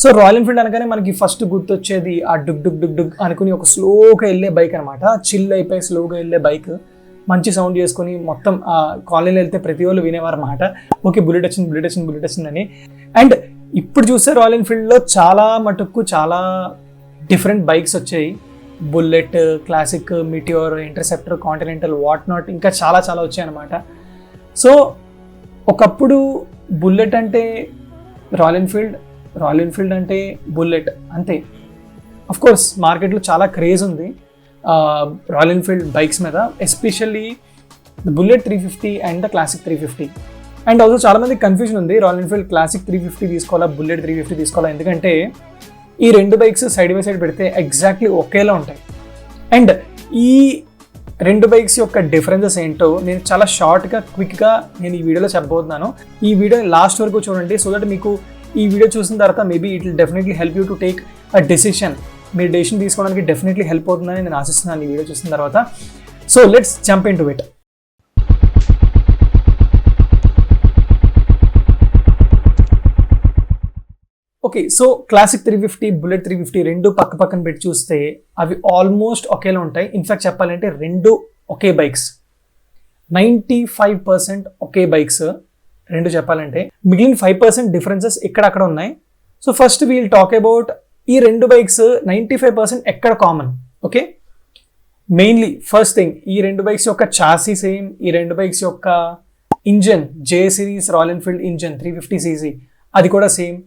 So royal Enfield అనగానే మనకి first గుర్తొచ్చేది ఆ డుగ్ డుగ్ డుగ్ డుగ్ అనుకుని ఒక స్లోగా వెళ్ళే బైక్ అనమాట. చిల్ అయిపోయి స్లోగా వెళ్ళే బైక్, మంచి సౌండ్ చేసుకుని మొత్తం కాలనీలో వెళ్తే ప్రతి వాళ్ళు వినేవారు అన్నమాట. ఓకే, బుల్లెట్ వచ్చింది బుల్లెట్ వచ్చింది బుల్లెట్ వచ్చిందని. అండ్ ఇప్పుడు చూస్తే రాయల్ ఎన్ఫీల్డ్లో చాలా మటుకు చాలా డిఫరెంట్ బైక్స్ వచ్చాయి. Bullet, classic, Meteor, interceptor, continental, what not, ఇంకా చాలా చాలా వచ్చాయి అనమాట. సో ఒకప్పుడు బుల్లెట్ అంటే రాయల్ ఎన్ఫీల్డ్, రాయల్ ఎన్ఫీల్డ్ అంటే బుల్లెట్ అంతే. అఫ్ కోర్స్ మార్కెట్లో చాలా క్రేజ్ ఉంది రాయల్ ఎన్ఫీల్డ్ బైక్స్ మీద, especially the bullet 350 and the classic 350. And also చాలామంది కన్ఫ్యూజన్ ఉంది, రాయల్ ఎన్ఫీల్డ్ క్లాసిక్ 350 తీసుకోవాలా, బుల్లెట్ 350 తీసుకోవాలా. ఎందుకంటే ఈ రెండు బైక్స్ సైడ్ బై సైడ్ పెడితే ఎగ్జాక్ట్లీ ఒకేలా ఉంటాయి. అండ్ ఈ రెండు బైక్స్ యొక్క డిఫరెన్సెస్ ఏంటో నేను చాలా షార్ట్గా క్విక్గా నేను ఈ వీడియోలో చెప్పబోతున్నాను. ఈ వీడియోని లాస్ట్ వరకు చూడండి, సో దట్ మీకు ఈ వీడియో చూసిన తర్వాత maybe it will definitely help you to take a decision. మీరు డెసిషన్ తీసుకోవడానికి డెఫినెట్లీ హెల్ప్ అవుతుందని నేను ఆశిస్తున్నాను ఈ వీడియో చూసిన తర్వాత. So let's jump in to it. Okay, so classic 350, bullet 350 రెండు పక్క పక్కన పెట్టి చూస్తే అవి ఆల్మోస్ట్ ఒకేలా ఉంటాయి. ఇన్ఫాక్ట్ చెప్పాలంటే రెండు ఒకే బైక్స్, 95% ఒకే బైక్స్ రెండు చెప్పాలంటే. మిగిలిన 5% డిఫరెన్సెస్ ఇక్కడక్కడ ఉన్నాయి. So first we'll talk about ఈ రెండు బైక్స్ 95% ఎక్కడ common. Okay, mainly first thing, ఈ రెండు బైక్స్ యొక్క చాసీ సేమ్, ఈ రెండు బైక్స్ యొక్క engine J series Royal Enfield engine 350cc అది కూడా same.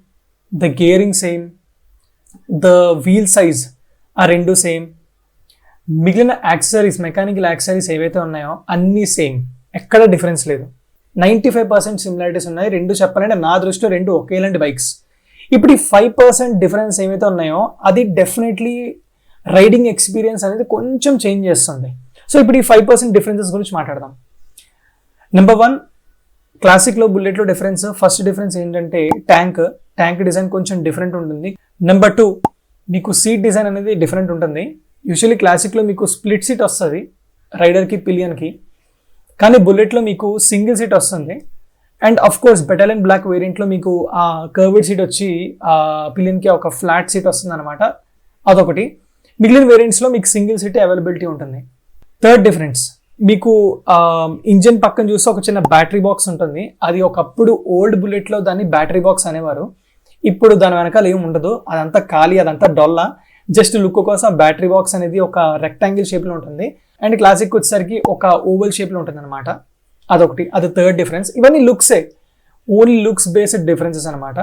The gearing same, the wheel size ఆ రెండు సేమ్. మిగిలిన యాక్సెసరీస్, మెకానికల్ యాక్సెసరీస్ ఏవైతే ఉన్నాయో అన్నీ సేమ్, ఎక్కడ డిఫరెన్స్ లేదు. 95% సిమిలారిటీస్ ఉన్నాయి. రెండు చెప్పాలంటే నా దృష్టిలో రెండు ఒకేలాంటి బైక్స్. ఇప్పుడు ఈ 5% డిఫరెన్స్ ఏవైతే ఉన్నాయో అది డెఫినెట్లీ రైడింగ్ ఎక్స్పీరియన్స్ అనేది కొంచెం చేంజ్ చేస్తుంది. సో ఇప్పుడు ఈ 5% డిఫరెన్సెస్ గురించి మాట్లాడదాం. నెంబర్ 1, క్లాసిక్లో బుల్లెట్లో డిఫరెన్స్. ఫస్ట్ డిఫరెన్స్ ఏంటంటే ట్యాంక్ డిజైన్ కొంచెం డిఫరెంట్ ఉంటుంది. నెంబర్ 2, మీకు సీట్ డిజైన్ అనేది డిఫరెంట్ ఉంటుంది. యూజువల్లీ క్లాసిక్లో మీకు స్ప్లిట్ సీట్ వస్తుంది రైడర్కి, పిలియన్కి, కానీ బుల్లెట్లో మీకు సింగిల్ సీట్ వస్తుంది. And of course battalion black వేరియంట్లో మీకు ఆ కర్వ్డ్ సీట్ వచ్చి ఆ పిలియన్కి ఒక ఫ్లాట్ సీట్ వస్తుంది అనమాట, అదొకటి. మిగిలిన వేరియంట్స్లో మీకు సింగిల్ సీట్ అవైలబిలిటీ ఉంటుంది. థర్డ్ డిఫరెన్స్, మీకు ఇంజిన్ పక్కన చూస్తే ఒక చిన్న బ్యాటరీ బాక్స్ ఉంటుంది. అది ఒకప్పుడు ఓల్డ్ బుల్లెట్లో దాన్ని బ్యాటరీ బాక్స్ అనేవారు. ఇప్పుడు దాని వెనకాల ఏమి ఉండదు, అదంతా ఖాళీ, అదంతా డొల్లా. జస్ట్ లుక్ కోసం బ్యాటరీ బాక్స్ అనేది ఒక రెక్టాంగిల్ షేప్లో ఉంటుంది. అండ్ క్లాసిక్ వచ్చేసరికి ఒక ఓవల్ షేప్లో ఉంటుంది అనమాట, అదొకటి. అది థర్డ్ డిఫరెన్స్. ఇవన్నీ లుక్సే, ఓన్లీ లుక్స్ బేస్డ్ డిఫరెన్సెస్ అనమాట.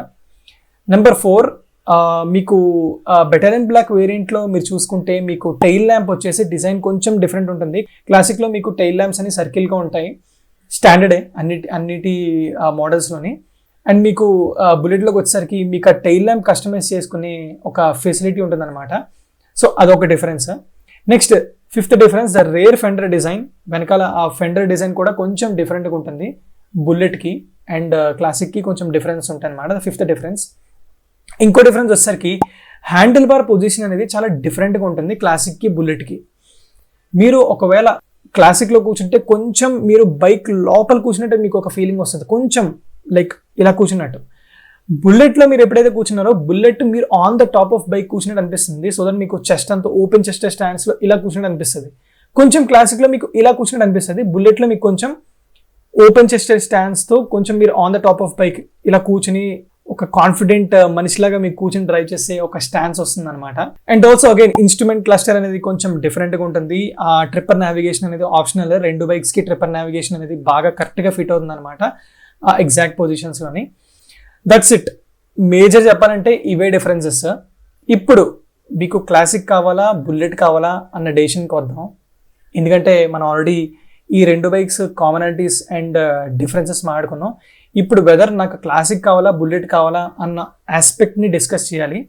నెంబర్ 4, మీకు బెటాలియన్ బ్లాక్ వేరియంట్లో మీరు చూసుకుంటే మీకు టైల్ ల్యాంప్ వచ్చేసి డిజైన్ కొంచెం డిఫరెంట్ ఉంటుంది. క్లాసిక్లో మీకు టైల్ ల్యాంప్స్ అని సర్కిల్గా ఉంటాయి, స్టాండర్డే అన్నిటి మోడల్స్లోని. అండ్ మీకు బుల్లెట్లోకి వచ్చేసరికి మీకు ఆ టైల్ ల్యాంప్ కస్టమైజ్ చేసుకునే ఒక ఫెసిలిటీ ఉంటుందన్నమాట. సో అదొక difference. Next 5th difference, the rare fender design. వెనకాల ఆ ఫెండర్ డిజైన్ కూడా కొంచెం డిఫరెంట్గా ఉంటుంది బుల్లెట్కి అండ్ క్లాసిక్కి, కొంచెం డిఫరెన్స్ ఉంటుంది అనమాట. The 5th difference. ఇంకో డిఫరెన్స్ వచ్చేసరికి హ్యాండిల్ బార్ పొజిషన్ అనేది చాలా డిఫరెంట్గా ఉంటుంది క్లాసిక్కి, బుల్లెట్కి. మీరు ఒకవేళ క్లాసిక్లో కూర్చుంటే కొంచెం మీరు బైక్ లోపల కూర్చున్నట్టు మీకు ఒక ఫీలింగ్ వస్తుంది, కొంచెం లైక్ ఇలా కూర్చున్నట్టు. బుల్లెట్లో మీరు ఎప్పుడైతే కూర్చున్నారో బుల్లెట్ మీరు on the top of bike కూర్చున్నట్టు అనిపిస్తుంది. సో దట్ మీకు చెస్ట్ అంతా ఓపెన్ చెస్ట్ స్టాండ్స్లో ఇలా కూర్చున్నట్టు అనిపిస్తుంది. కొంచెం క్లాసిక్లో మీకు ఇలా కూర్చున్నట్టు అనిపిస్తుంది, బుల్లెట్లో మీకు కొంచెం ఓపెన్ చెస్ట్ స్టాండ్స్తో కొంచెం మీరు on the top of bike ఇలా కూర్చుని ఒక కాన్ఫిడెంట్ మనిషిలాగా మీకు కూర్చొని డ్రైవ్ చేసే ఒక స్టాన్స్ వస్తుంది అనమాట. And also again instrument cluster అనేది కొంచెం డిఫరెంట్గా ఉంటుంది. ఆ ట్రిప్పర్ నావిగేషన్ అనేది ఆప్షనల్. రెండు బైక్స్కి ట్రిప్పర్ నావిగేషన్ అనేది బాగా కరెక్ట్గా ఫిట్ అవుతుంది అనమాట ఆ ఎగ్జాక్ట్ పొజిషన్స్లోని. That's it. మేజర్ చెప్పాలంటే ఇవే డిఫరెన్సెస్. ఇప్పుడు మీకు క్లాసిక్ కావాలా, బుల్లెట్ కావాలా అన్న డెసిషన్కి వద్దాం. ఎందుకంటే మనం ఆల్రెడీ ఈ రెండు బైక్స్ కామనాలిటీస్ అండ్ డిఫరెన్సెస్ మాట్లాడుకున్నాం. ఇప్పుడు వెదర్ నాకు క్లాసిక్ కావాలా, బుల్లెట్ కావాలా అన్న ఆస్పెక్ట్ని డిస్కస్ చేయాలి.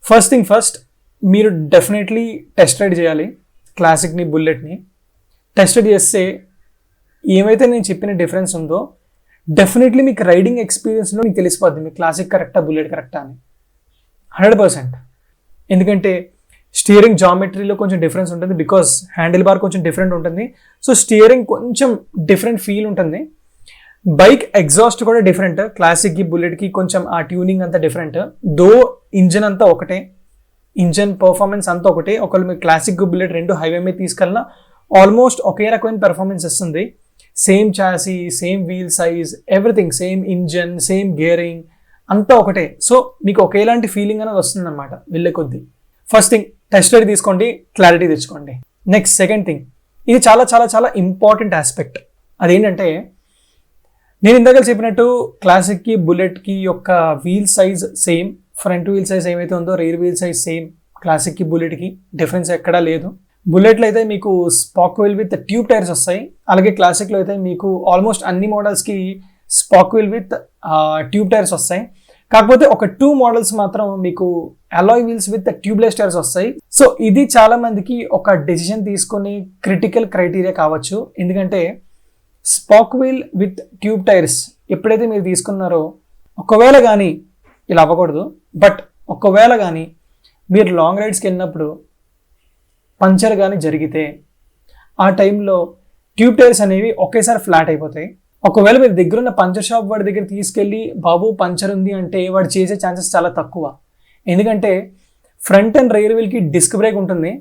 ఫస్ట్ థింగ్ ఫస్ట్, మీరు డెఫినెట్లీ టెస్ట్ రైడ్ చేయాలి క్లాసిక్ని, బుల్లెట్ని. టెస్ట్ రైడ్ చేస్తే ఏమైతే నేను చెప్పిన డిఫరెన్స్ ఉందో డెఫినెట్లీ మీకు రైడింగ్ ఎక్స్పీరియన్స్లో మీకు తెలిసిపోద్ది మీకు క్లాసిక్ కరెక్టా, బుల్లెట్ కరెక్టా అని 100%. ఎందుకంటే స్టీరింగ్ జామెట్రీలో కొంచెం డిఫరెన్స్ ఉంటుంది, బికాస్ హ్యాండిల్ బార్ కొంచెం డిఫరెంట్ ఉంటుంది. సో స్టీరింగ్ కొంచెం డిఫరెంట్ ఫీల్ ఉంటుంది. బైక్ ఎగ్జాస్ట్ కూడా డిఫరెంట్, క్లాసిక్కి బుల్లెట్కి కొంచెం ఆ ట్యూనింగ్ అంతా డిఫరెంట్. దో ఇంజన్ అంతా ఒకటే, ఇంజన్ పర్ఫార్మెన్స్ అంతా ఒకటే. ఒకవేళ మీరు క్లాసిక్ బుల్లెట్ రెండు హైవే మీద తీసుకెళ్ళినా ఆల్మోస్ట్ ఒకే రకమైన పెర్ఫార్మెన్స్ ఇస్తుంది. Same chassis, same wheel size, everything same, engine same, gearing అంతా ఒకటే. సో మీకు ఒకేలాంటి ఫీలింగ్ అనేది వస్తుంది అనమాట వెళ్ళే కొద్దీ. ఫస్ట్ థింగ్ టెస్ట్ రైడ్ తీసుకోండి, క్లారిటీ తెచ్చుకోండి. నెక్స్ట్ సెకండ్ థింగ్, ఇది చాలా చాలా చాలా ఇంపార్టెంట్ ఆస్పెక్ట్. అదేంటంటే నేను ఇందాక చెప్పినట్టు క్లాసిక్కి బుల్లెట్కి యొక్క wheel size same, front wheel size ఏమైతే ఉందో రేర్ వీల్ సైజ్ సేమ్. క్లాసిక్కి బుల్లెట్కి డిఫరెన్స్ ఎక్కడా లేదు. బుల్లెట్లో అయితే మీకు spoke wheel with tube tyres వస్తాయి, అలాగే క్లాసిక్లో అయితే మీకు ఆల్మోస్ట్ అన్ని మోడల్స్కి spoke wheel with tube tyres వస్తాయి. కాకపోతే ఒక 2 మోడల్స్ మాత్రం మీకు alloy wheels with tubeless tyres వస్తాయి. సో ఇది చాలా మందికి ఒక డెసిషన్ తీసుకుని క్రిటికల్ క్రైటీరియా కావచ్చు. ఎందుకంటే స్పాక్ వీల్ విత్ ట్యూబ్ టైర్స్ ఎప్పుడైతే మీరు తీసుకున్నారో, ఒకవేళ కానీ ఇలా అవ్వకూడదు, బట్ ఒకవేళ కానీ మీరు లాంగ్ రైడ్స్కి వెళ్ళినప్పుడు పంచర్ కానీ జరిగితే ఆ టైంలో ట్యూబ్ టైర్స్ అనేవి ఒకేసారి ఫ్లాట్ అయిపోతాయి. ఒకవేళ మీరు దగ్గరున్న పంచర్ షాప్ వాడి దగ్గర తీసుకెళ్ళి బాబు పంచర్ ఉంది అంటే వాడు చేసే ఛాన్సెస్ చాలా తక్కువ. ఎందుకంటే ఫ్రంట్ అండ్ రైర్ వీల్కి డిస్క్ బ్రేక్ ఉంటుంది.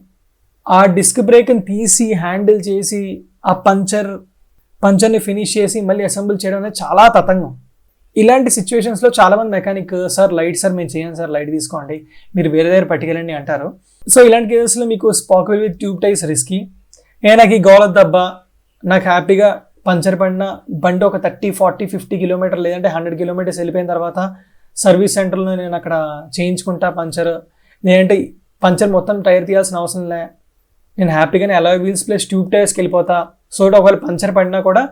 ఆ డిస్క్ బ్రేక్ని తీసి హ్యాండిల్ చేసి ఆ పంచర్ని ఫినిష్ చేసి మళ్ళీ అసెంబుల్ చేయడం అనేది చాలా తతంగం. ఇలాంటి సిచ్యువేషన్స్లో చాలామంది మెకానిక్ సార్ లైట్ సార్ మేము చేయండి సార్, లైట్ తీసుకోండి, మీరు వేరే దగ్గర పట్టుకెళ్ళండి అంటారు. సో ఇలాంటి కేసెస్లో మీకు spoke wheel with tube tyres risky. నాకు ఈ గోలద్దబ్బా, నాకు హ్యాపీగా పంచర్ పడిన బండి ఒక 30, 40, 50 కిలోమీటర్ లేదంటే 100 కిలోమీటర్స్ వెళ్ళిపోయిన తర్వాత సర్వీస్ సెంటర్లో నేను అక్కడ చేయించుకుంటా పంచర్, లేదంటే పంచర్ మొత్తం టైర్ తీయాల్సిన అవసరం లే, నేను హ్యాపీగానే అలాయ్ వీల్స్ ప్లస్ ట్యూబ్ టైర్స్కి వెళ్ళిపోతా. సో ఒకవేళ పంచర్ పడినా కూడా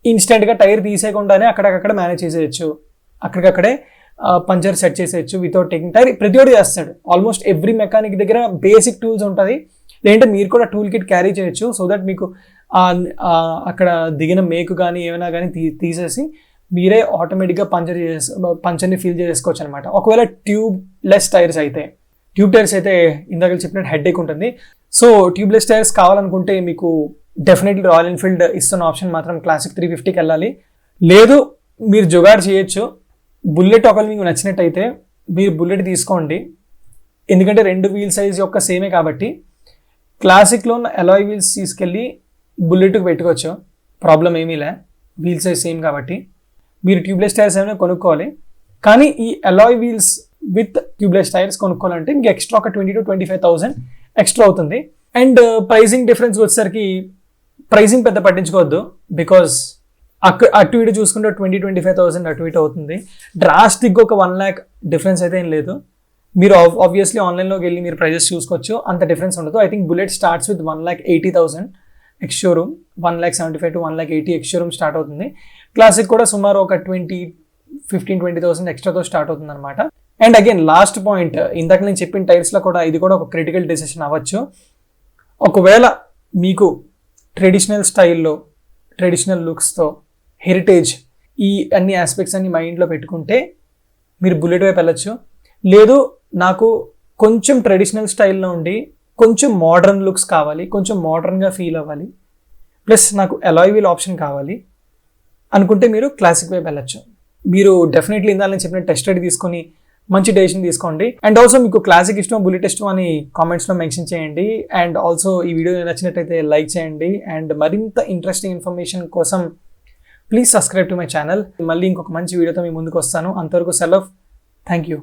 ఇన్స్టెంట్గా టైర్ తీసేయకుండానే అక్కడికక్కడ మేనేజ్ చేసేయచ్చు, అక్కడికక్కడే పంచర్ సెట్ చేసేయచ్చు వితౌట్ టేకింగ్ టైర్. ప్రతి ఒక్కటి చేస్తాడు, ఆల్మోస్ట్ ఎవ్రీ మెకానిక్ దగ్గర బేసిక్ టూల్స్ ఉంటుంది. లేదంటే మీరు కూడా టూల్ కిట్ క్యారీ చేయొచ్చు. సో దట్ మీకు అక్కడ దిగిన మేకు కానీ ఏమైనా కానీ తీసేసి మీరే ఆటోమేటిక్గా పంచర్ని ఫీల్ చేసుకోవచ్చు అనమాట. ఒకవేళ ట్యూబ్లెస్ టైర్స్ అయితే, ట్యూబ్ టైర్స్ అయితే ఇందాక చెప్పినట్టు హెడ్ఏక్ ఉంటుంది. సో ట్యూబ్లెస్ టైర్స్ కావాలనుకుంటే మీకు డెఫినెట్లీ రాయల్ ఎన్ఫీల్డ్ ఇస్తున్న ఆప్షన్ మాత్రం క్లాసిక్ 350కి వెళ్ళాలి. లేదు మీరు జుగాడ్ చేయొచ్చు, బుల్లెట్ ఒకవేళ మీకు నచ్చినట్టయితే మీరు బుల్లెట్ తీసుకోండి. ఎందుకంటే 2 వీల్ సైజ్ యొక్క సేమే కాబట్టి క్లాసిక్లో ఉన్న అలాయ్ వీల్స్ తీసుకెళ్ళి బుల్లెట్కి పెట్టుకోవచ్చు, ప్రాబ్లం ఏమీ లే, వీల్ సైజ్ సేమ్ కాబట్టి. మీరు ట్యూబ్లెస్ టైర్స్ ఏమైనా కొనుక్కోవాలి, కానీ ఈ Alai wheels with tubeless tyres కొనుక్కోవాలంటే మీకు ఎక్స్ట్రా ఒక 20,000 to 25,000 ఎక్స్ట్రా అవుతుంది. అండ్ ప్రైసింగ్ డిఫరెన్స్ వచ్చేసరికి ప్రైసింగ్ పెద్ద పట్టించుకోవద్దు, బికాజ్ అటు ఇటు చూసుకుంటే 20,000-25,000 అటు ఇటు అవుతుంది. డ్రాస్టిక్గా ఒక 1 lakh డిఫరెన్స్ అయితే ఏం లేదు. మీరు ఆబ్వియస్లీ ఆన్లైన్లోకి వెళ్ళి మీరు ప్రైజెస్ చూసుకోవచ్చు, అంత డిఫరెన్స్ ఉండదు. I think bullet starts with 1,80,000 ex showroom, 1,75,000 to 1,80,000 ex showroom start అవుతుంది. క్లాసిక్ కూడా సుమారు ఒక 15,000-20,000 ఎక్స్ట్రాతో స్టార్ట్ అవుతుంది అనమాట. అండ్ అగైన్ లాస్ట్ పాయింట్, ఇందాక నేను చెప్పిన టైర్స్లో కూడా ఇది కూడా ఒక క్రిటికల్ డెసిషన్ అవ్వచ్చు. ఒకవేళ మీకు ట్రెడిషనల్ స్టైల్లో, ట్రెడిషనల్ లుక్స్తో, హెరిటేజ్ ఈ అన్ని ఆస్పెక్ట్స్ అన్ని మైండ్లో పెట్టుకుంటే మీరు బుల్లెట్ వైపు వెళ్ళచ్చు. లేదు నాకు కొంచెం ట్రెడిషనల్ స్టైల్లో ఉండి కొంచెం మోడర్న్ లుక్స్ కావాలి, కొంచెం మోడర్న్గా ఫీల్ అవ్వాలి, ప్లస్ నాకు అలాయ్ వీల్ ఆప్షన్ కావాలి అనుకుంటే మీరు క్లాసిక్ వైపు వెళ్ళచ్చు. మీరు డెఫినెట్లీ ఇందాక నేను చెప్పిన టెస్ట్ రైడ్ తీసుకొని మంచి డెసిషన్ తీసుకోండి. అండ్ ఆల్సో మీకు క్లాసిక్ ఇష్టం, బుల్లెట్ ఇష్టం అని కామెంట్స్లో మెన్షన్ చేయండి. అండ్ ఆల్సో ఈ వీడియో నచ్చినట్టయితే లైక్ చేయండి. అండ్ మరింత ఇంట్రెస్టింగ్ ఇన్ఫర్మేషన్ కోసం please subscribe to my channel. మళ్ళీ ఇంకొక మంచి వీడియోతో మీ ముందుకు వస్తాను. అంతవరకు సెలవు. Thank you.